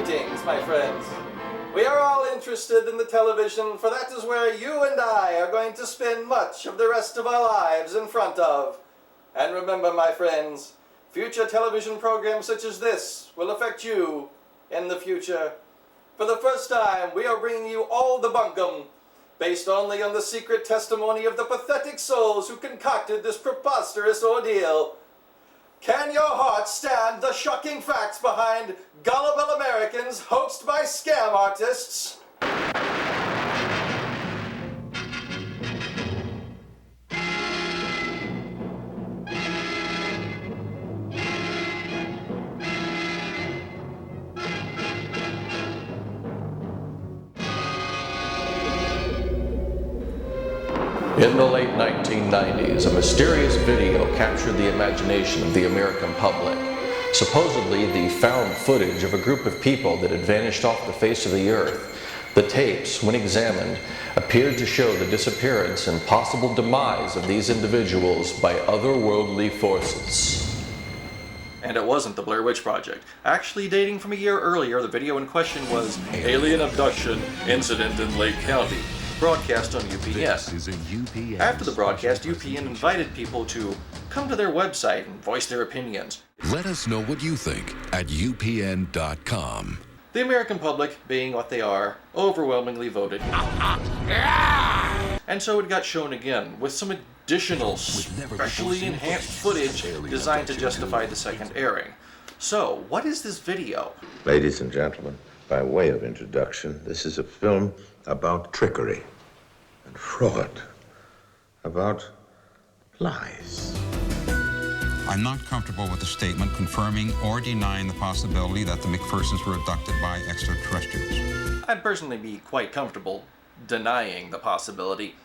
Greetings, my friends. We are all interested in the television, for that is where you and I are going to spend much of the rest of our lives in front of. And remember, my friends, future television programs such as this will affect you in the future. For the first time, we are bringing you all Debunking, based only on the secret testimony of the pathetic souls who concocted this preposterous ordeal. Can your heart stand the shocking facts behind Gullible Americans hoaxed by scam artists? In the late 1990s, a mysterious video captured the imagination of the American public. Supposedly the found footage of a group of people that had vanished off the face of the earth. The tapes, when examined, appeared to show the disappearance and possible demise of these individuals by otherworldly forces. And it wasn't the Blair Witch Project. Actually, dating from a year earlier, the video in question was Alien Abduction Incident in Lake County, broadcast on UPN. After the broadcast, UPN invited people to come to their website and voice their opinions. Let us know what you think at upn.com. The American public, being what they are, overwhelmingly voted. And so it got shown again, with some additional, specially enhanced footage designed to justify the second airing. So, what is this video? Ladies and gentlemen, by way of introduction, this is a film about trickery and fraud, about lies. I'm not comfortable with the statement confirming or denying the possibility that the McPhersons were abducted by extraterrestrials. I'd personally be quite comfortable denying the possibility,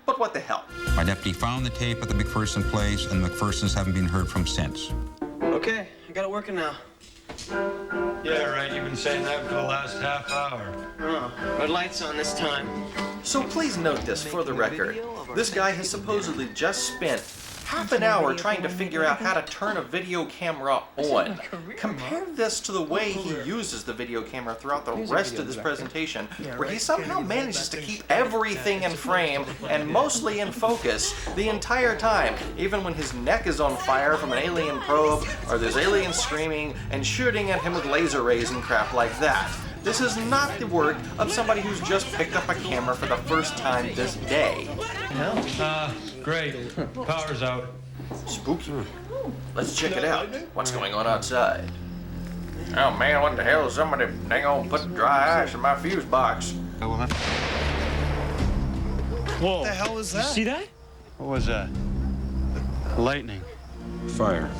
but what the hell? My deputy found the tape at the McPherson place, and the McPhersons haven't been heard from since. Okay, I got it working now. Yeah, right. You've been saying that for the last half hour. Oh, red light's on this time. So please note this for the record. This guy has supposedly just spent half an hour trying to figure out how to turn a video camera on. Compare this to the way he uses the video camera throughout the rest of this presentation, where he somehow manages to keep everything in frame and mostly in focus the entire time, even when his neck is on fire from an alien probe, or there's aliens screaming and shooting at him with laser rays and crap like that. This is not the work of somebody who's just picked up a camera for the first time this day. Great. Power's out. Spooky. Let's check it out. What's going on outside? Oh man, what the hell? Somebody dang on put dry ice in my fuse box. Whoa. What the hell was that? You see that? What was that? Lightning. Fire.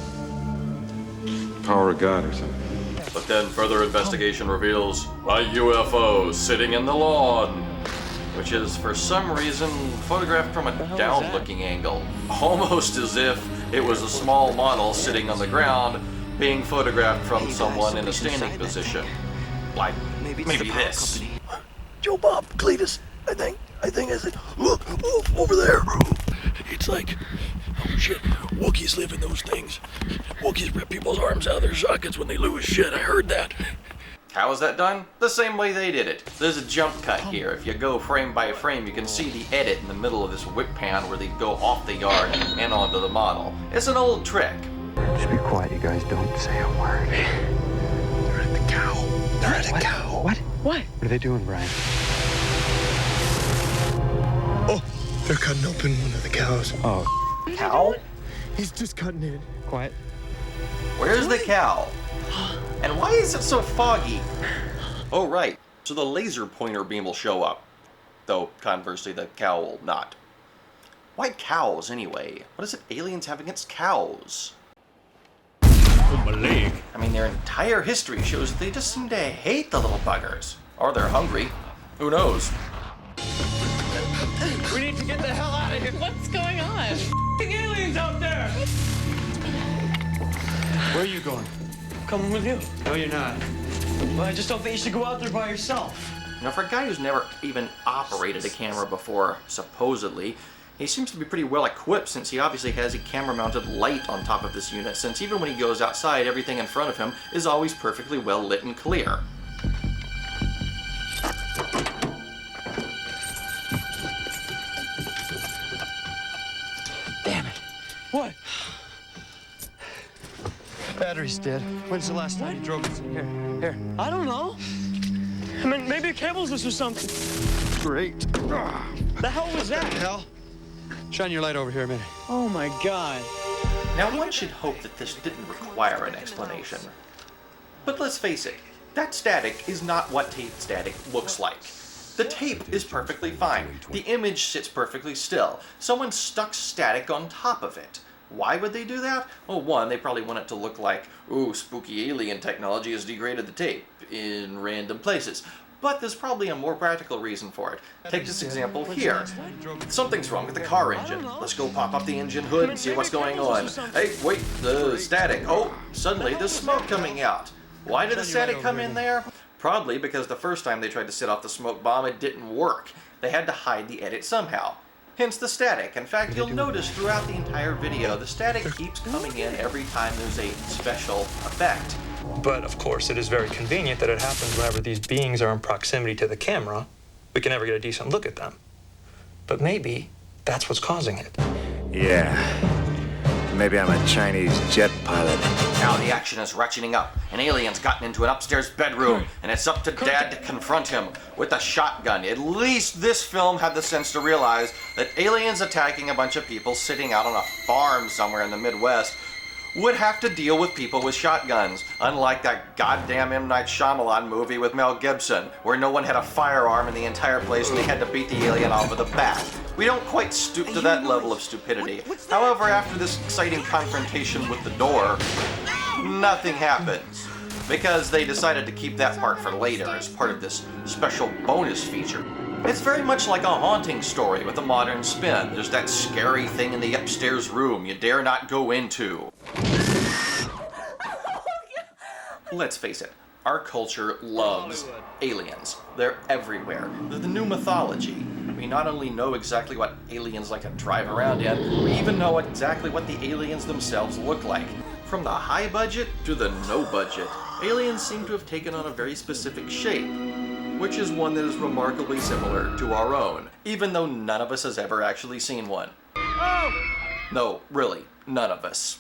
Power of God or something. But then further investigation reveals a UFO sitting in the lawn, which is for some reason photographed from a down-looking angle, almost as if it was a small model sitting on the ground being photographed from someone in a standing position. Like, maybe this. Joe Bob, Cletus, I think, look, over there. It's like, oh shit, Wookiees live in those things. Wookiees rip people's arms out of their sockets when they lose shit, I heard that. How is that done? The same way they did it. There's a jump cut here. If you go frame by frame, you can see the edit in the middle of this whip pan where they go off the yard and onto the model. It's an old trick. Just be quiet, you guys. Don't say a word. They're at the cow. They're at a cow. What? What are they doing, Brian? Oh, they're cutting open one of the cows. Oh. Cow? He's just cutting it. Quiet. Where's the cow? And why is it so foggy? Oh right, so the laser pointer beam will show up. Though, conversely, the cow will not. Why cows, anyway? What does it aliens have against cows? Oh, my leg. I mean, their entire history shows that they just seem to hate the little buggers. Or they're hungry. Who knows? We need to get the hell out of here. What's going on? Aliens out there! Where are you going? Coming with you. No, you're not. Well, I just don't think you should go out there by yourself. Now, for a guy who's never even operated a camera before, supposedly, he seems to be pretty well equipped since he obviously has a camera-mounted light on top of this unit, since even when he goes outside, everything in front of him is always perfectly well lit and clear. What? Battery's dead. When's the last time you drove it? Here. I don't know. I mean, maybe it cables us or something. Great. The hell was that? Hell? Shine your light over here a minute. Oh my God. Now, one should hope that this didn't require an explanation. But let's face it, that static is not what tape static looks like. The tape is perfectly fine. The image sits perfectly still. Someone stuck static on top of it. Why would they do that? Well, one, they probably want it to look like, ooh, spooky alien technology has degraded the tape in random places. But there's probably a more practical reason for it. Take this example here. Something's wrong with the car engine. Let's go pop up the engine hood and see what's going on. Hey, wait, the static. Oh, suddenly there's smoke coming out. Why did the static come in there? Probably because the first time they tried to set off the smoke bomb, it didn't work. They had to hide the edit somehow. Hence the static. In fact, you'll notice throughout the entire video, the static keeps coming in every time there's a special effect. But, of course, it is very convenient that it happens whenever these beings are in proximity to the camera. We can never get a decent look at them. But maybe that's what's causing it. Yeah. Maybe I'm a Chinese jet pilot. Now the action is ratcheting up. An alien's gotten into an upstairs bedroom, and it's up to Dad to confront him with a shotgun. At least this film had the sense to realize that aliens attacking a bunch of people sitting out on a farm somewhere in the Midwest would have to deal with people with shotguns, unlike that goddamn M. Night Shyamalan movie with Mel Gibson, where no one had a firearm in the entire place and they had to beat the alien off with a bat. We don't quite stoop to that level of stupidity. However, after this exciting confrontation with the door, nothing happens, because they decided to keep that part for later as part of this special bonus feature. It's very much like a haunting story with a modern spin. There's that scary thing in the upstairs room you dare not go into. Let's face it, our culture loves aliens. They're everywhere. They're the new mythology. We not only know exactly what aliens like to drive around in, we even know exactly what the aliens themselves look like. From the high budget to the no budget, aliens seem to have taken on a very specific shape, which is one that is remarkably similar to our own, even though none of us has ever actually seen one. No, really, none of us.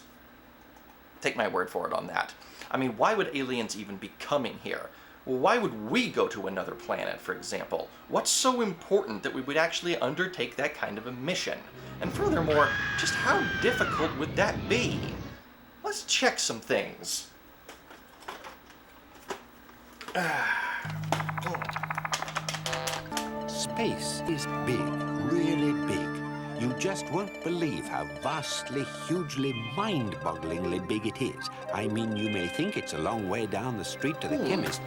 Take my word for it on that. I mean, why would aliens even be coming here? Why would we go to another planet, for example? What's so important that we would actually undertake that kind of a mission? And furthermore, just how difficult would that be? Let's check some things. Space is big, really big. You just won't believe how vastly, hugely, mind-bogglingly big it is. I mean, you may think it's a long way down the street to the chemist.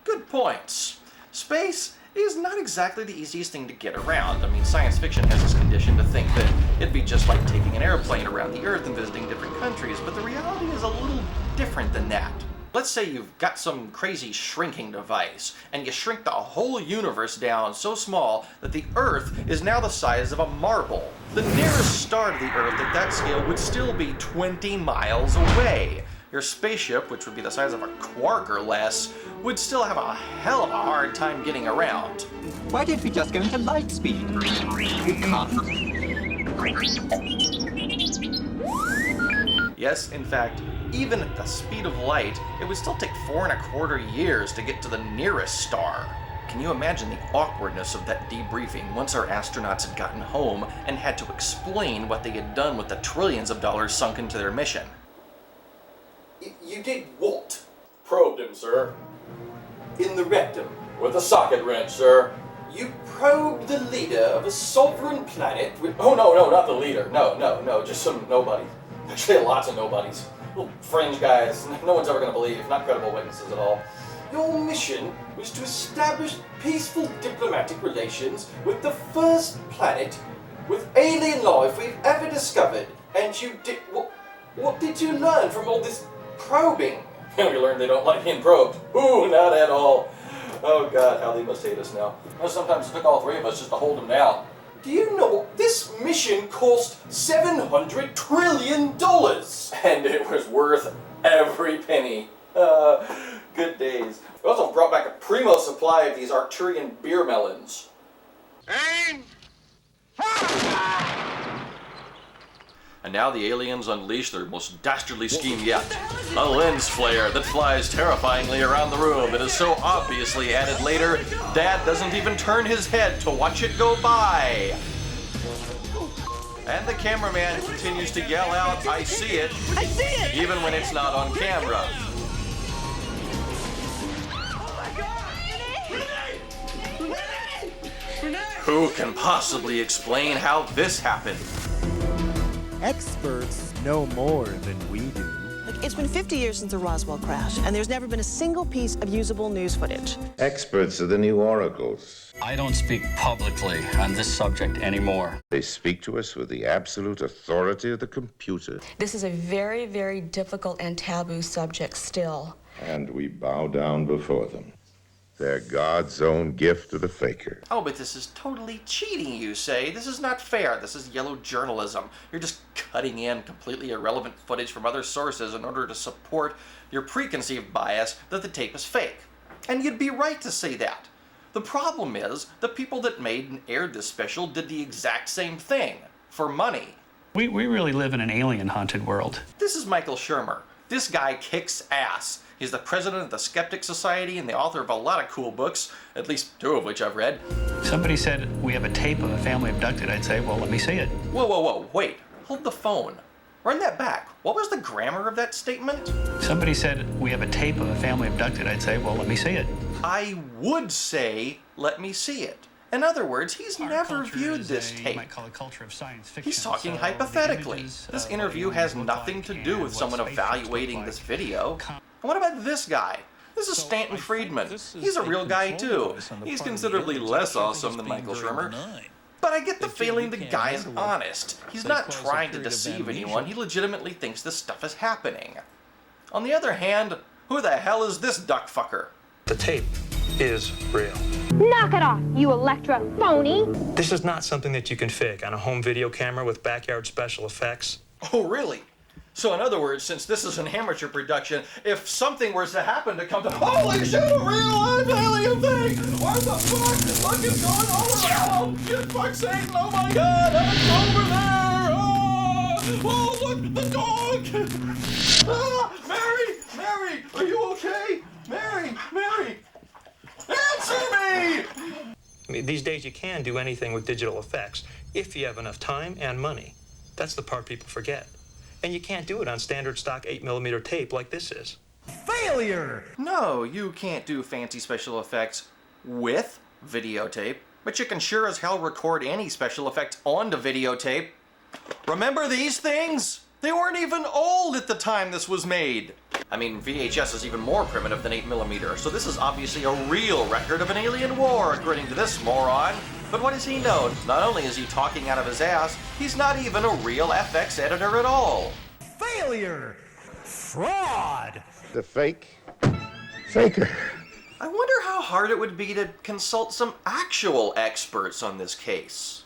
Good points. Space is not exactly the easiest thing to get around. I mean, science fiction has this condition to think that it'd be just like taking an airplane around the Earth and visiting different countries, but the reality is a little different than that. Let's say you've got some crazy shrinking device, and you shrink the whole universe down so small that the Earth is now the size of a marble. The nearest star to the Earth at that scale would still be 20 miles away. Your spaceship, which would be the size of a quark or less, would still have a hell of a hard time getting around. Why don't we just go into light speed? We can't. Yes, in fact, even at the speed of light, it would still take 4¼ years to get to the nearest star. Can you imagine the awkwardness of that debriefing once our astronauts had gotten home and had to explain what they had done with the trillions of dollars sunk into their mission? You did what? Probed him, sir. In the rectum, with a socket wrench, sir. You probed the leader of a sovereign planet with... Oh, no, not the leader. No, just some nobodies. Actually, lots of nobodies. Little fringe guys no one's ever going to believe, not credible witnesses at all. Your mission was to establish peaceful diplomatic relations with the first planet with alien life we've ever discovered. And you did... What did you learn from all this probing? We learned they don't like being probed. Ooh, not at all. Oh God, how they must hate us now. Sometimes it took all three of us just to hold them down. Do you know, this mission cost $700 trillion, and it was worth every penny. Good days. We also brought back a primo supply of these Arcturian beer melons. And And now the aliens unleash their most dastardly scheme yet. A lens flare that flies terrifyingly around the room. It is so obviously added later, Dad doesn't even turn his head to watch it go by. And the cameraman continues to yell out, "I see it," I see it! even when it's not on camera. Who can possibly explain how this happened? Experts know more than we do. Look, it's been 50 years since the Roswell crash, and there's never been a single piece of usable news footage. Experts are the new oracles. I don't speak publicly on this subject anymore. They speak to us with the absolute authority of the computer. This is a very, very difficult and taboo subject still. And we bow down before them. They're God's own gift to the faker. Oh, but this is totally cheating, you say? This is not fair. This is yellow journalism. You're just cutting in completely irrelevant footage from other sources in order to support your preconceived bias that the tape is fake. And you'd be right to say that. The problem is, the people that made and aired this special did the exact same thing, for money. We really live in an alien-haunted world. This is Michael Shermer. This guy kicks ass. He's the president of the Skeptic Society and the author of a lot of cool books, at least 2 of which I've read. Somebody said, we have a tape of a family abducted. I'd say, well, let me see it. Whoa, wait. Hold the phone. Run that back. What was the grammar of that statement? Somebody said, we have a tape of a family abducted. I'd say, well, let me see it. I would say, let me see it. In other words, he's never viewed this tape. You might call it culture of science fiction. He's talking hypothetically. This interview has nothing to do with someone evaluating this video. And what about this guy? This is Stanton Friedman. He's a real guy too. He's considerably less awesome than Michael Shermer. But I get the feeling the guy is honest. He's not trying to deceive anyone. He legitimately thinks this stuff is happening. On the other hand, who the hell is this duck fucker? The tape is real. Knock it off, you electro phony! This is not something that you can fake on a home video camera with backyard special effects. Oh, really? So in other words, since this is an amateur production, if something were to happen to come to— holy shit, a real alien thing! What the fuck? Look, it's going all around! For fuck's sake, oh my god, it's over there! Oh, look, the dog! Mary, are you okay? Mary, answer me! I mean, these days you can do anything with digital effects if you have enough time and money. That's the part people forget. And you can't do it on standard stock 8mm tape like this is. Failure! No, you can't do fancy special effects with videotape, but you can sure as hell record any special effects onto videotape. Remember these things? They weren't even old at the time this was made. I mean, VHS is even more primitive than 8mm, so this is obviously a real record of an alien war, according to this moron. But what does he know? Not only is he talking out of his ass, he's not even a real FX editor at all. Failure! Fraud! The faker. I wonder how hard it would be to consult some actual experts on this case.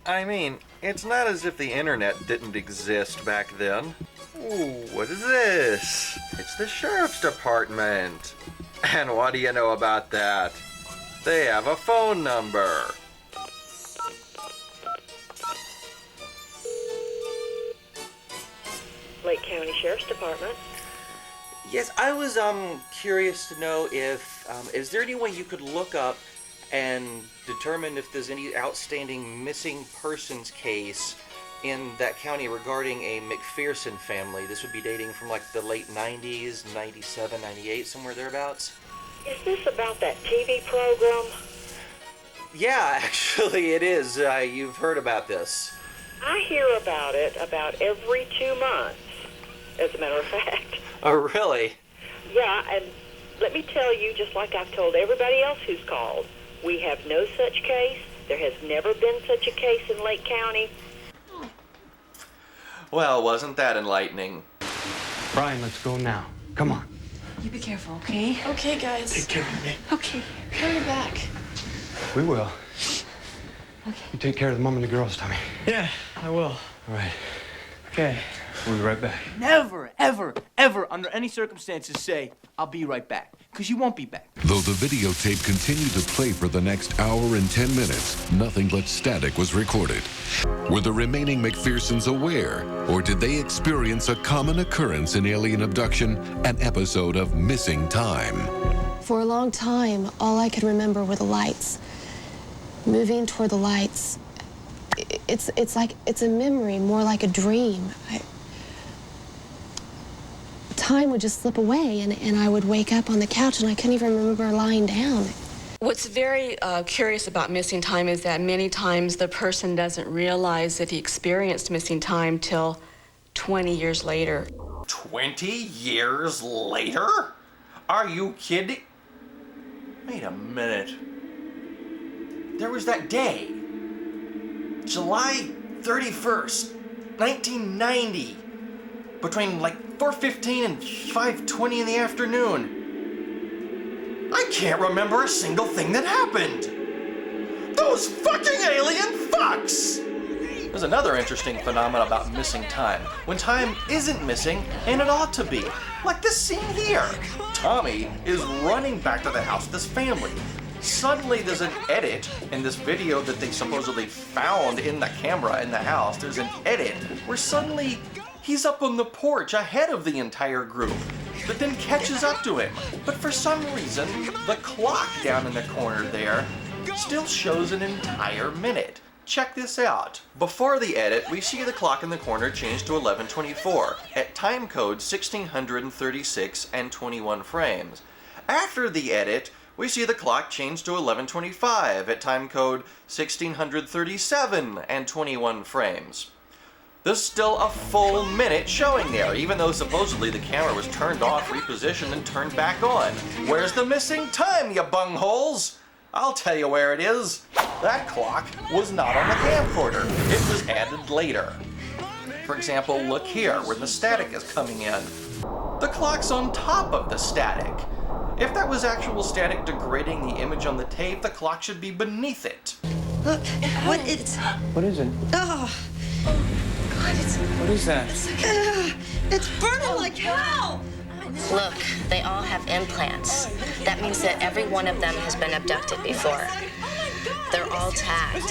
I mean, it's not as if the internet didn't exist back then. Ooh, what is this? It's the sheriff's department. And what do you know about that? They have a phone number. Lake County Sheriff's Department. Yes, I was curious to know if is there any way you could look up and determine if there's any outstanding missing persons case in that county regarding a McPherson family. This would be dating from like the late 90s, 97, 98, somewhere thereabouts. Is this about that TV program? Yeah, actually it is. You've heard about this. I hear about it about every 2 months, as a matter of fact. Oh, really? Yeah, and let me tell you, just like I've told everybody else who's called, we have no such case. There has never been such a case in Lake County. Well, wasn't that enlightening? Brian, let's go now. Come on. You be careful, okay? Okay, guys. Take care of me. Okay, carry her back. We will. Okay. You take care of the mom and the girls, Tommy. Yeah, I will. All right. Okay. We'll be right back. Never, ever, ever, under any circumstances say, I'll be right back. Because you won't be back. Though the videotape continued to play for the next hour and 10 minutes, nothing but static was recorded. Were the remaining McPhersons aware, or did they experience a common occurrence in alien abduction, an episode of missing time? For a long time, all I could remember were the lights. Moving toward the lights. It's like, it's a memory, more like a dream. Time would just slip away, and I would wake up on the couch, and I couldn't even remember lying down. What's very curious about missing time is that many times the person doesn't realize that he experienced missing time till 20 years later. 20 years later? Are you kidding? Wait a minute. There was that day, July 31st, 1990, between like 4:15 and 5:20 in the afternoon. I can't remember a single thing that happened. Those fucking alien fucks! There's another interesting phenomenon about missing time. When time isn't missing, and it ought to be. Like this scene here. Tommy is running back to the house with his family. Suddenly there's an edit in this video that they supposedly found in the camera in the house. There's an edit where suddenly he's up on the porch ahead of the entire group, but then catches up to him. But for some reason, the clock down in the corner there still shows an entire minute. Check this out. Before the edit, we see the clock in the corner change to 11:24 at time code 1636 and 21 frames. After the edit, we see the clock change to 11:25 at time code 1637 and 21 frames. There's still a full minute showing there, even though supposedly the camera was turned off, repositioned, and turned back on. Where's the missing time, you bungholes? I'll tell you where it is. That clock was not on the camcorder. It was added later. For example, look here, where the static is coming in. The clock's on top of the static. If that was actual static degrading the image on the tape, the clock should be beneath it. Look, what is... What is it? Oh, God, it's... What is that? It's burning like hell! Look, they all have implants. That means that every one of them has been abducted before. They're all tagged.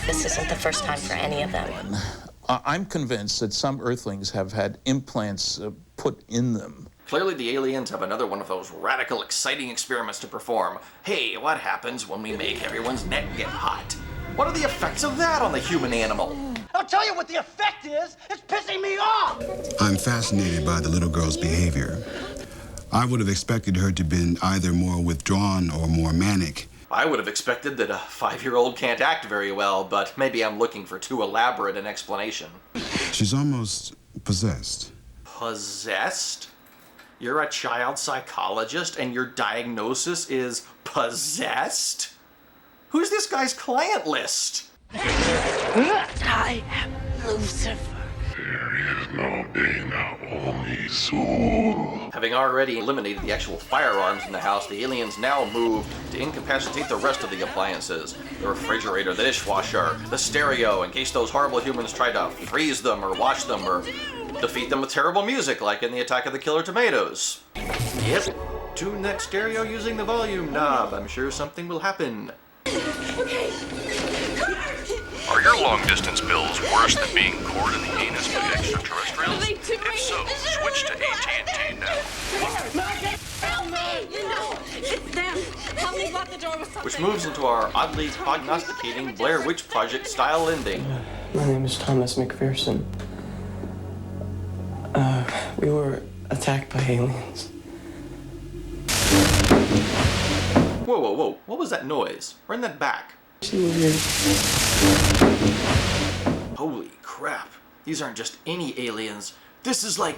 This isn't the first time for any of them. I'm convinced that some Earthlings have had implants put in them. Clearly the aliens have another one of those radical, exciting experiments to perform. Hey, what happens when we make everyone's neck get hot? What are the effects of that on the human animal? I'll tell you what the effect is. It's pissing me off. I'm fascinated by the little girl's behavior. I would have expected her to have been either more withdrawn or more manic. I would have expected that a 5-year-old can't act very well, but maybe I'm looking for too elaborate an explanation. She's almost possessed. Possessed? You're a child psychologist and your diagnosis is possessed? Who's this guy's client list? I am Lucifer. There is no day now, only soul. Having already eliminated the actual firearms in the house, the aliens now move to incapacitate the rest of the appliances. The refrigerator, the dishwasher, the stereo, in case those horrible humans try to freeze them or wash them or defeat them with terrible music like in the Attack of the Killer Tomatoes. Yep, tune that stereo using the volume knob. I'm sure something will happen. Are your long-distance bills worse than being cored in the anus by extraterrestrials? If so, switch to AT&T now. Help me! You know, it's them. Help me lock the door with something. Which moves into our oddly prognosticating Blair Witch Project style ending. My name is Thomas McPherson. We were attacked by aliens. Whoa, whoa, whoa. What was that noise? Run that back. Holy crap. These aren't just any aliens. This is like...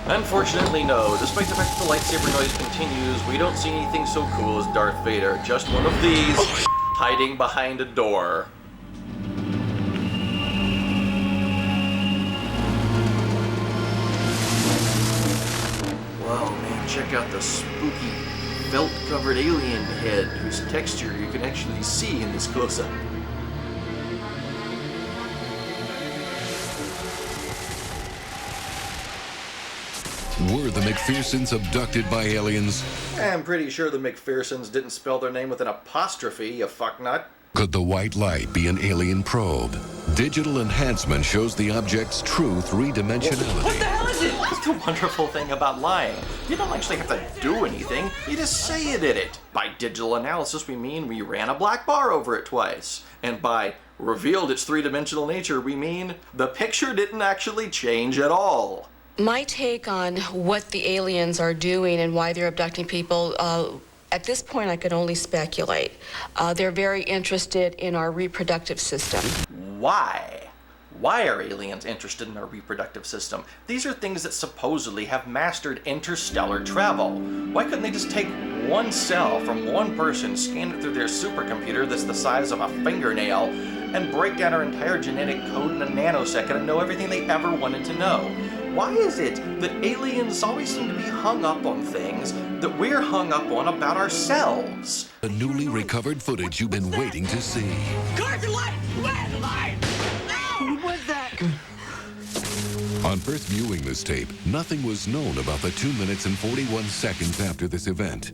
Unfortunately, no. Despite the fact that the lightsaber noise continues, we don't see anything so cool as Darth Vader. Just one of these hiding behind a door. Whoa, man, check check out the spooky felt-covered alien head whose texture you can actually see in this close-up. Were the McPhersons abducted by aliens? I'm pretty sure the McPhersons didn't spell their name with an apostrophe, you fucknut. Could the white light be an alien probe? Digital enhancement shows the object's true three-dimensionality. What the hell is it? That's the wonderful thing about lying. You don't actually have to do anything, you just say you did it. By digital analysis, we mean we ran a black bar over it twice. And by revealed its three-dimensional nature, we mean the picture didn't actually change at all. My take on what the aliens are doing and why they're abducting people, at this point I could only speculate. They're very interested in our reproductive system. Why? Why are aliens interested in our reproductive system? These are things that supposedly have mastered interstellar travel. Why couldn't they just take one cell from one person, scan it through their supercomputer that's the size of a fingernail, and break down our entire genetic code in a nanosecond and know everything they ever wanted to know? Why is it that aliens always seem to be hung up on things that we're hung up on about ourselves? The newly recovered footage you've been waiting to see. Guard the light! Where's the light? No! Who was that? On first viewing this tape, nothing was known about the 2 minutes and 41 seconds after this event.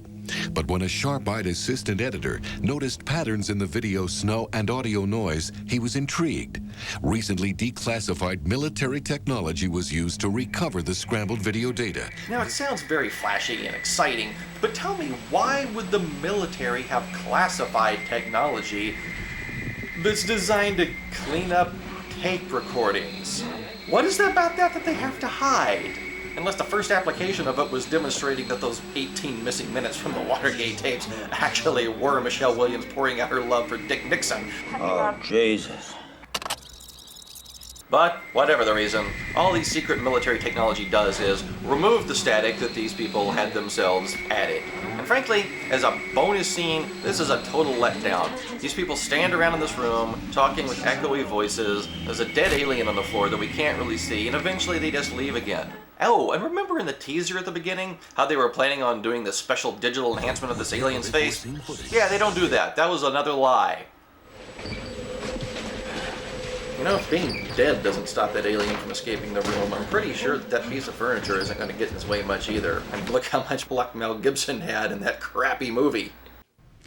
But when a sharp-eyed assistant editor noticed patterns in the video snow and audio noise, he was intrigued. Recently declassified military technology was used to recover the scrambled video data. Now, it sounds very flashy and exciting, but tell me, why would the military have classified technology that's designed to clean up tape recordings? What is it about that they have to hide? Unless the first application of it was demonstrating that those 18 missing minutes from the Watergate tapes actually were Michelle Williams pouring out her love for Dick Nixon. Oh, Jesus. But, whatever the reason, all these secret military technology does is remove the static that these people had themselves added. And frankly, as a bonus scene, this is a total letdown. These people stand around in this room, talking with echoey voices, there's a dead alien on the floor that we can't really see, and eventually they just leave again. Oh, and remember in the teaser at the beginning, how they were planning on doing this special digital enhancement of this alien's face? Yeah, they don't do that. That was another lie. You know, if being dead doesn't stop that alien from escaping the room, I'm pretty sure that piece of furniture isn't going to get in his way much either. And look how much luck Mel Gibson had in that crappy movie.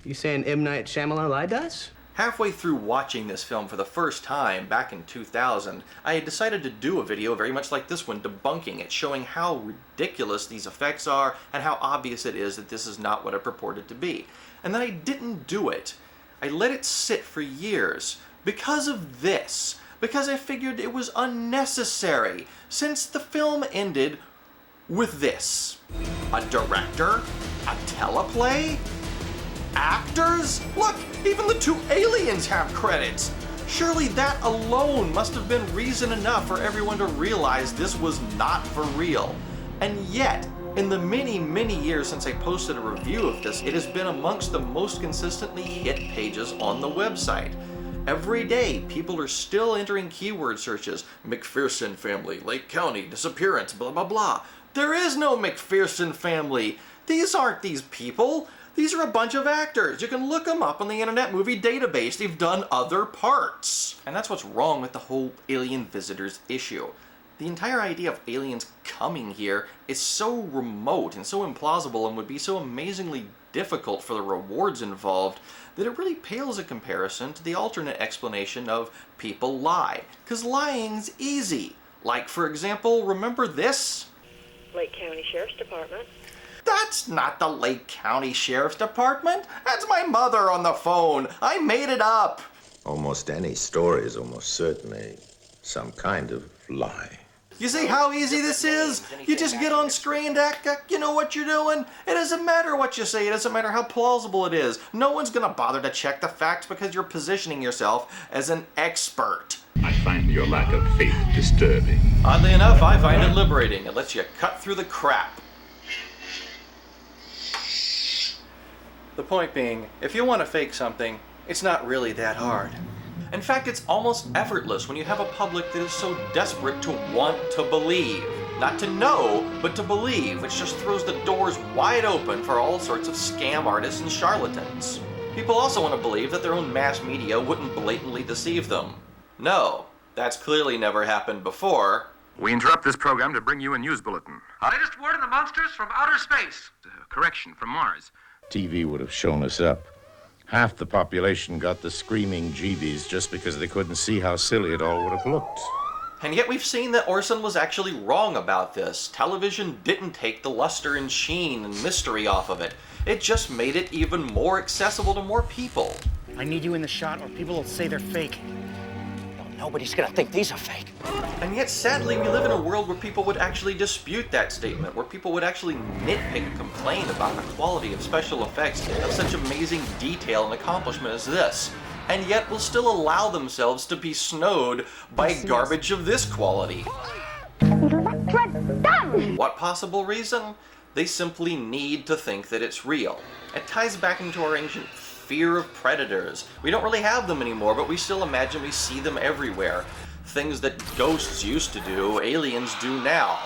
You saying M. Night Shyamalan lied to us? Halfway through watching this film for the first time back in 2000, I had decided to do a video very much like this one, debunking it, showing how ridiculous these effects are and how obvious it is that this is not what it purported to be. And then I didn't do it. I let it sit for years because of this. Because I figured it was unnecessary, since the film ended with this. A director? A teleplay? Actors? Look, even the two aliens have credits! Surely that alone must have been reason enough for everyone to realize this was not for real. And yet, in the many, many years since I posted a review of this, it has been amongst the most consistently hit pages on the website. Every day, people are still entering keyword searches. McPherson family, Lake County, disappearance, blah, blah, blah. There is no McPherson family. These aren't these people. These are a bunch of actors. You can look them up on the Internet Movie Database. They've done other parts. And that's what's wrong with the whole alien visitors issue. The entire idea of aliens coming here is so remote and so implausible and would be so amazingly difficult for the rewards involved that it really pales in comparison to the alternate explanation of people lie. Because lying's easy. Like, for example, remember this? Lake County Sheriff's Department. That's not the Lake County Sheriff's Department. That's my mother on the phone. I made it up. Almost any story is almost certainly some kind of lie. You see how easy this is? You just get on screen and act like you know what you're doing. It doesn't matter what you say. It doesn't matter how plausible it is. No one's gonna bother to check the facts because you're positioning yourself as an expert. I find your lack of faith disturbing. Oddly enough, I find it liberating. It lets you cut through the crap. The point being, if you want to fake something, it's not really that hard. In fact, it's almost effortless when you have a public that is so desperate to want to believe. Not to know, but to believe, which just throws the doors wide open for all sorts of scam artists and charlatans. People also want to believe that their own mass media wouldn't blatantly deceive them. No, that's clearly never happened before. We interrupt this program to bring you a news bulletin. Latest word on the monsters from outer space. Correction, from Mars. TV would have shown us up. Half the population got the screaming jeebies just because they couldn't see how silly it all would have looked. And yet we've seen that Orson was actually wrong about this. Television didn't take the luster and sheen and mystery off of it. It just made it even more accessible to more people. I need you in the shot or people will say they're fake. Well, nobody's gonna think these are fake. And yet, sadly, we live in a world where people would actually dispute that statement, where people would actually nitpick and complain about the quality of special effects of such amazing detail and accomplishment as this. And yet will still allow themselves to be snowed by garbage of this quality. What possible reason? They simply need to think that it's real. It ties back into our ancient fear of predators. We don't really have them anymore, but we still imagine we see them everywhere. Things that ghosts used to do, aliens do now.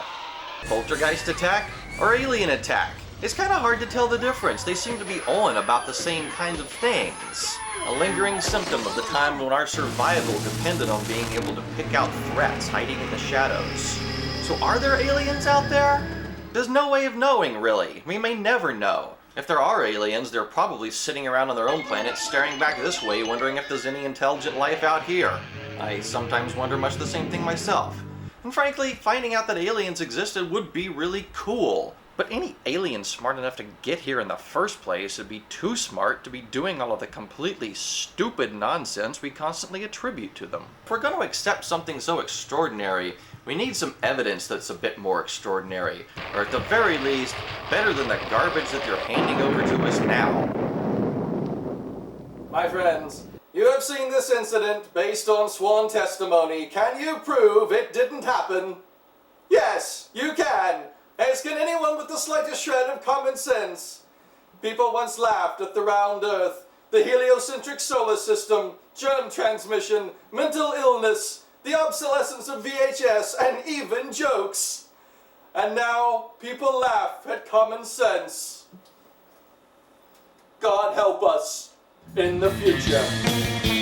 Poltergeist attack or alien attack? It's kind of hard to tell the difference. They seem to be on about the same kind of things. A lingering symptom of the time when our survival depended on being able to pick out threats hiding in the shadows. So are there aliens out there? There's no way of knowing, really. We may never know. If there are aliens, they're probably sitting around on their own planet staring back this way, wondering if there's any intelligent life out here. I sometimes wonder much the same thing myself. And frankly, finding out that aliens existed would be really cool. But any alien smart enough to get here in the first place would be too smart to be doing all of the completely stupid nonsense we constantly attribute to them. If we're going to accept something so extraordinary, we need some evidence that's a bit more extraordinary, or at the very least, better than the garbage that they're handing over to us now. My friends, you have seen this incident based on sworn testimony. Can you prove it didn't happen? Yes, you can. As can anyone with the slightest shred of common sense. People once laughed at the round earth, the heliocentric solar system, germ transmission, mental illness, the obsolescence of VHS, and even jokes. And now people laugh at common sense. God help us in the future.